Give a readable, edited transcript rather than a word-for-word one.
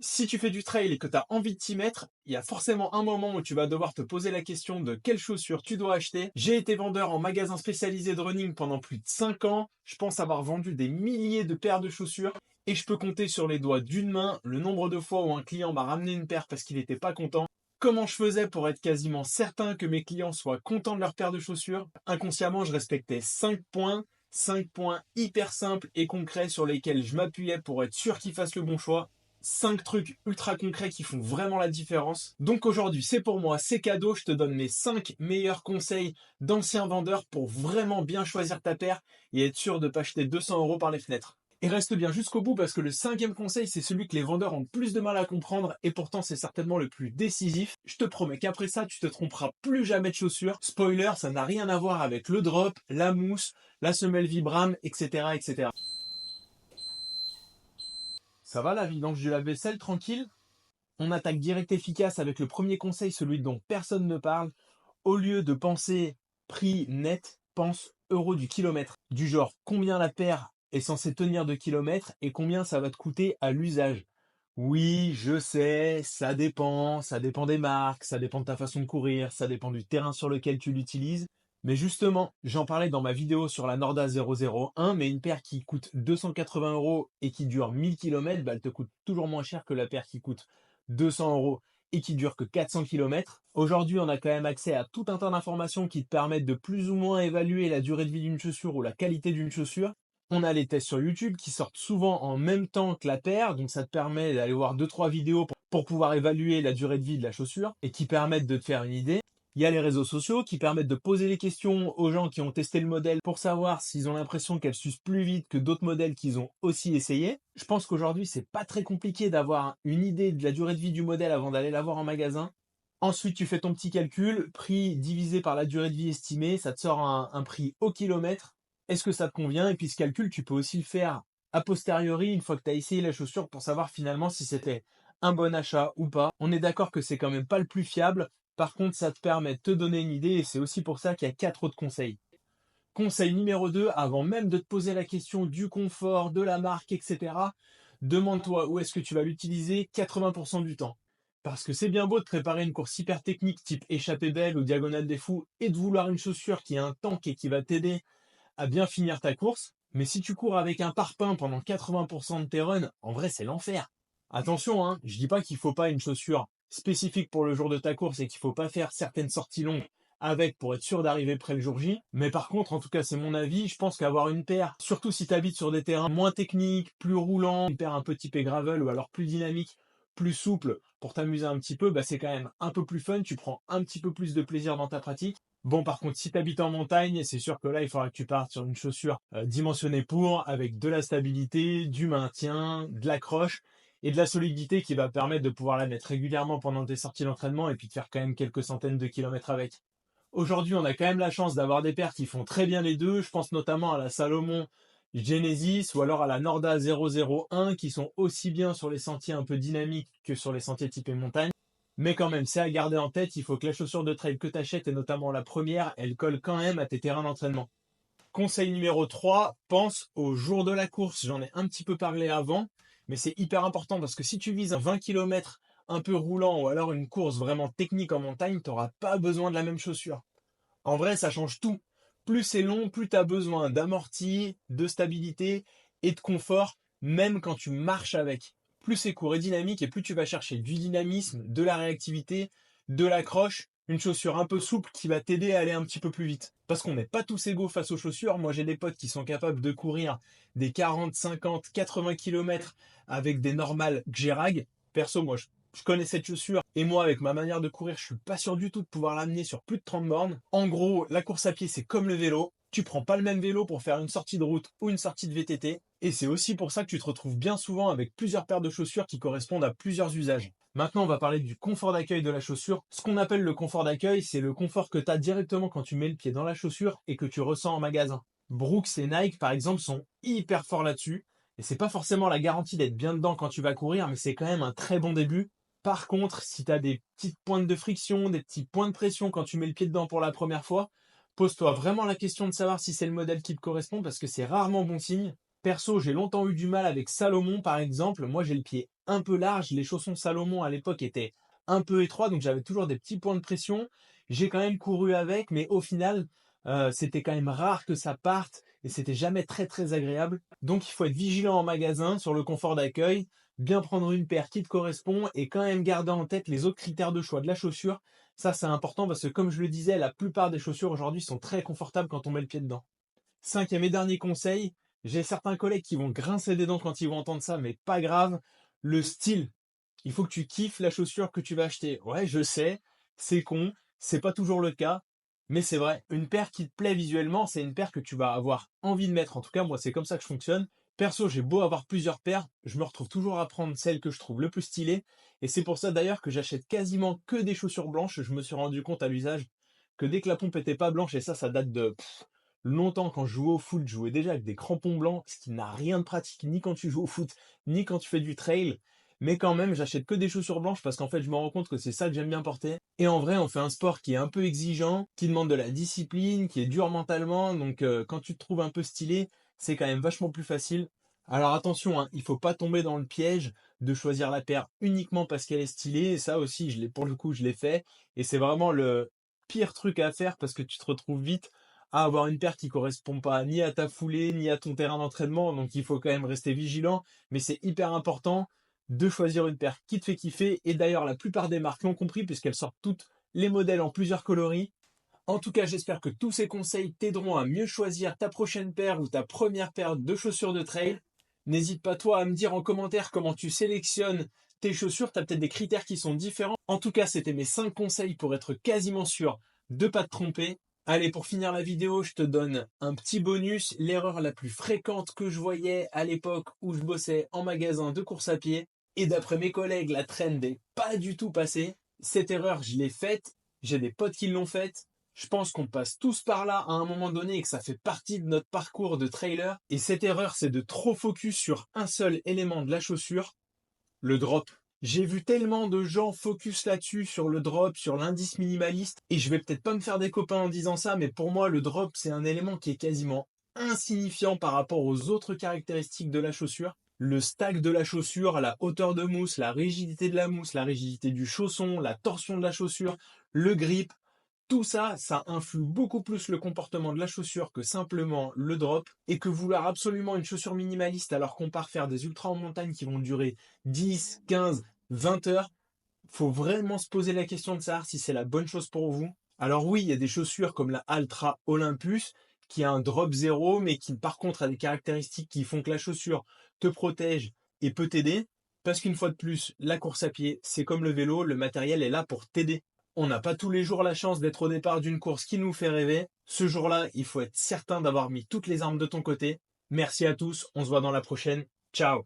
Si tu fais du trail et que tu as envie de t'y mettre, il y a forcément un moment où tu vas devoir te poser la question de quelles chaussures tu dois acheter. J'ai été vendeur en magasin spécialisé de running pendant plus de 5 ans. Je pense avoir vendu des milliers de paires de chaussures et je peux compter sur les doigts d'une main le nombre de fois où un client m'a ramené une paire parce qu'il n'était pas content. Comment je faisais pour être quasiment certain que mes clients soient contents de leur paire de chaussures? Inconsciemment, je respectais 5 points hyper simples et concrets sur lesquels je m'appuyais pour être sûr qu'ils fassent le bon choix. 5 trucs ultra concrets qui font vraiment la différence. Donc aujourd'hui, c'est pour moi, c'est cadeau, je te donne mes 5 meilleurs conseils d'anciens vendeurs pour vraiment bien choisir ta paire et être sûr de ne pas acheter 200 € par les fenêtres. Et reste bien jusqu'au bout parce que le cinquième conseil, c'est celui que les vendeurs ont le plus de mal à comprendre et pourtant c'est certainement le plus décisif. Je te promets qu'après ça, tu te tromperas plus jamais de chaussures. Spoiler, ça n'a rien à voir avec le drop, la mousse, la semelle Vibram, etc., etc. Ça va la vidange du lave-vaisselle, tranquille? On attaque direct efficace avec le premier conseil, celui dont personne ne parle. Au lieu de penser prix net, pense euro du kilomètre. Du genre combien la paire est censée tenir de kilomètres et combien ça va te coûter à l'usage. Oui, je sais, ça dépend des marques, ça dépend de ta façon de courir, ça dépend du terrain sur lequel tu l'utilises. Mais justement, j'en parlais dans ma vidéo sur la Norda 001, mais une paire qui coûte 280 € et qui dure 1000 km, bah, elle te coûte toujours moins cher que la paire qui coûte 200 € et qui dure que 400 km. Aujourd'hui, on a quand même accès à tout un tas d'informations qui te permettent de plus ou moins évaluer la durée de vie d'une chaussure ou la qualité d'une chaussure. On a les tests sur YouTube qui sortent souvent en même temps que la paire, donc ça te permet d'aller voir deux trois vidéos pour pouvoir évaluer la durée de vie de la chaussure et qui permettent de te faire une idée. Il y a les réseaux sociaux qui permettent de poser les questions aux gens qui ont testé le modèle pour savoir s'ils ont l'impression qu'elle s'use plus vite que d'autres modèles qu'ils ont aussi essayé. Je pense qu'aujourd'hui, c'est pas très compliqué d'avoir une idée de la durée de vie du modèle avant d'aller la voir en magasin. Ensuite, tu fais ton petit calcul, prix divisé par la durée de vie estimée, ça te sort un prix au kilomètre. Est-ce que ça te convient? Et puis ce calcul, tu peux aussi le faire a posteriori, une fois que tu as essayé la chaussure, pour savoir finalement si c'était un bon achat ou pas. On est d'accord que c'est quand même pas le plus fiable. Par contre, ça te permet de te donner une idée et c'est aussi pour ça qu'il y a 4 autres conseils. Conseil numéro 2, avant même de te poser la question du confort, de la marque, etc., demande-toi où est-ce que tu vas l'utiliser 80% du temps. Parce que c'est bien beau de préparer une course hyper technique type échappée belle ou diagonale des fous et de vouloir une chaussure qui a un tank et qui va t'aider à bien finir ta course, mais si tu cours avec un parpaing pendant 80% de tes runs, en vrai c'est l'enfer. Attention, hein, je dis pas qu'il faut pas une chaussure spécifique pour le jour de ta course et qu'il faut pas faire certaines sorties longues avec pour être sûr d'arriver près le jour J. Mais par contre, en tout cas c'est mon avis, je pense qu'avoir une paire, surtout si tu habites sur des terrains moins techniques, plus roulants, une paire un peu typée gravel ou alors plus dynamique, plus souple pour t'amuser un petit peu, bah c'est quand même un peu plus fun, tu prends un petit peu plus de plaisir dans ta pratique. Bon, par contre, si tu habites en montagne, c'est sûr que là, il faudra que tu partes sur une chaussure dimensionnée pour, avec de la stabilité, du maintien, de l'accroche et de la solidité qui va permettre de pouvoir la mettre régulièrement pendant tes sorties d'entraînement et puis de faire quand même quelques centaines de kilomètres avec. Aujourd'hui, on a quand même la chance d'avoir des paires qui font très bien les deux. Je pense notamment à la Salomon Genesis ou alors à la Norda 001 qui sont aussi bien sur les sentiers un peu dynamiques que sur les sentiers typés montagne. Mais quand même, c'est à garder en tête, il faut que la chaussure de trail que tu achètes, et notamment la première, elle colle quand même à tes terrains d'entraînement. Conseil numéro 3, pense au jour de la course. J'en ai un petit peu parlé avant, mais c'est hyper important parce que si tu vises un 20 km un peu roulant ou alors une course vraiment technique en montagne, tu n'auras pas besoin de la même chaussure. En vrai, ça change tout. Plus c'est long, plus tu as besoin d'amorti, de stabilité et de confort, même quand tu marches avec. Plus c'est court et dynamique et plus tu vas chercher du dynamisme, de la réactivité, de l'accroche, une chaussure un peu souple qui va t'aider à aller un petit peu plus vite. Parce qu'on n'est pas tous égaux face aux chaussures. Moi, j'ai des potes qui sont capables de courir des 40, 50, 80 km avec des normales Xerag. Perso, moi, je connais cette chaussure et moi, avec ma manière de courir, je suis pas sûr du tout de pouvoir l'amener sur plus de 30 bornes. En gros, la course à pied, c'est comme le vélo. Tu prends pas le même vélo pour faire une sortie de route ou une sortie de VTT. Et c'est aussi pour ça que tu te retrouves bien souvent avec plusieurs paires de chaussures qui correspondent à plusieurs usages. Maintenant, on va parler du confort d'accueil de la chaussure. Ce qu'on appelle le confort d'accueil, c'est le confort que tu as directement quand tu mets le pied dans la chaussure et que tu ressens en magasin. Brooks et Nike, par exemple, sont hyper forts là-dessus. Et c'est pas forcément la garantie d'être bien dedans quand tu vas courir, mais c'est quand même un très bon début. Par contre, si tu as des petites pointes de friction, des petits points de pression quand tu mets le pied dedans pour la première fois, pose-toi vraiment la question de savoir si c'est le modèle qui te correspond parce que c'est rarement bon signe. Perso, j'ai longtemps eu du mal avec Salomon, par exemple. Moi, j'ai le pied un peu large. Les chaussons Salomon à l'époque étaient un peu étroits, donc j'avais toujours des petits points de pression. J'ai quand même couru avec, mais au final, c'était quand même rare que ça parte et c'était jamais très très agréable. Donc, il faut être vigilant en magasin sur le confort d'accueil, bien prendre une paire qui te correspond et quand même garder en tête les autres critères de choix de la chaussure. Ça, c'est important parce que, comme je le disais, la plupart des chaussures aujourd'hui sont très confortables quand on met le pied dedans. Cinquième et dernier conseil, j'ai certains collègues qui vont grincer des dents quand ils vont entendre ça, mais pas grave. Le style. Il faut que tu kiffes la chaussure que tu vas acheter. Ouais, je sais, c'est con, c'est pas toujours le cas, mais c'est vrai. Une paire qui te plaît visuellement, c'est une paire que tu vas avoir envie de mettre. En tout cas, moi, c'est comme ça que je fonctionne. Perso, j'ai beau avoir plusieurs paires, je me retrouve toujours à prendre celle que je trouve le plus stylée. Et c'est pour ça d'ailleurs que j'achète quasiment que des chaussures blanches. Je me suis rendu compte à l'usage que dès que la pompe était pas blanche, et ça date de longtemps, quand je jouais au foot, je jouais déjà avec des crampons blancs, ce qui n'a rien de pratique, ni quand tu joues au foot, ni quand tu fais du trail. Mais quand même, j'achète que des chaussures blanches parce qu'en fait, je me rends compte que c'est ça que j'aime bien porter. Et en vrai, on fait un sport qui est un peu exigeant, qui demande de la discipline, qui est dur mentalement. Donc, quand tu te trouves un peu stylé, c'est quand même vachement plus facile. Alors attention, hein, il faut pas tomber dans le piège de choisir la paire uniquement parce qu'elle est stylée. Ça aussi, pour le coup, je l'ai fait. Et c'est vraiment le pire truc à faire parce que tu te retrouves vite à avoir une paire qui correspond pas ni à ta foulée, ni à ton terrain d'entraînement. Donc, il faut quand même rester vigilant. Mais c'est hyper important de choisir une paire qui te fait kiffer. Et d'ailleurs, la plupart des marques l'ont compris puisqu'elles sortent toutes les modèles en plusieurs coloris. En tout cas, j'espère que tous ces conseils t'aideront à mieux choisir ta prochaine paire ou ta première paire de chaussures de trail. N'hésite pas toi à me dire en commentaire comment tu sélectionnes tes chaussures. Tu as peut-être des critères qui sont différents. En tout cas, c'était mes 5 conseils pour être quasiment sûr de pas te tromper. Allez, pour finir la vidéo, je te donne un petit bonus. L'erreur la plus fréquente que je voyais à l'époque où je bossais en magasin de course à pied, et d'après mes collègues, la trend n'est pas du tout passée. Cette erreur, je l'ai faite. J'ai des potes qui l'ont faite. Je pense qu'on passe tous par là à un moment donné et que ça fait partie de notre parcours de trailer. Et cette erreur, c'est de trop focus sur un seul élément de la chaussure, le drop. J'ai vu tellement de gens focus là-dessus, sur le drop, sur l'indice minimaliste, et je vais peut-être pas me faire des copains en disant ça, mais pour moi, le drop, c'est un élément qui est quasiment insignifiant par rapport aux autres caractéristiques de la chaussure. Le stack de la chaussure, la hauteur de mousse, la rigidité de la mousse, la rigidité du chausson, la torsion de la chaussure, le grip, tout ça, ça influe beaucoup plus le comportement de la chaussure que simplement le drop, et que vouloir absolument une chaussure minimaliste alors qu'on part faire des ultras en montagne qui vont durer 10, 15, 20 heures, faut vraiment se poser la question de savoir si c'est la bonne chose pour vous. Alors oui, il y a des chaussures comme la Altra Olympus qui a un drop zéro, mais qui par contre a des caractéristiques qui font que la chaussure te protège et peut t'aider. Parce qu'une fois de plus, la course à pied, c'est comme le vélo, le matériel est là pour t'aider. On n'a pas tous les jours la chance d'être au départ d'une course qui nous fait rêver. Ce jour-là, il faut être certain d'avoir mis toutes les armes de ton côté. Merci à tous, on se voit dans la prochaine. Ciao!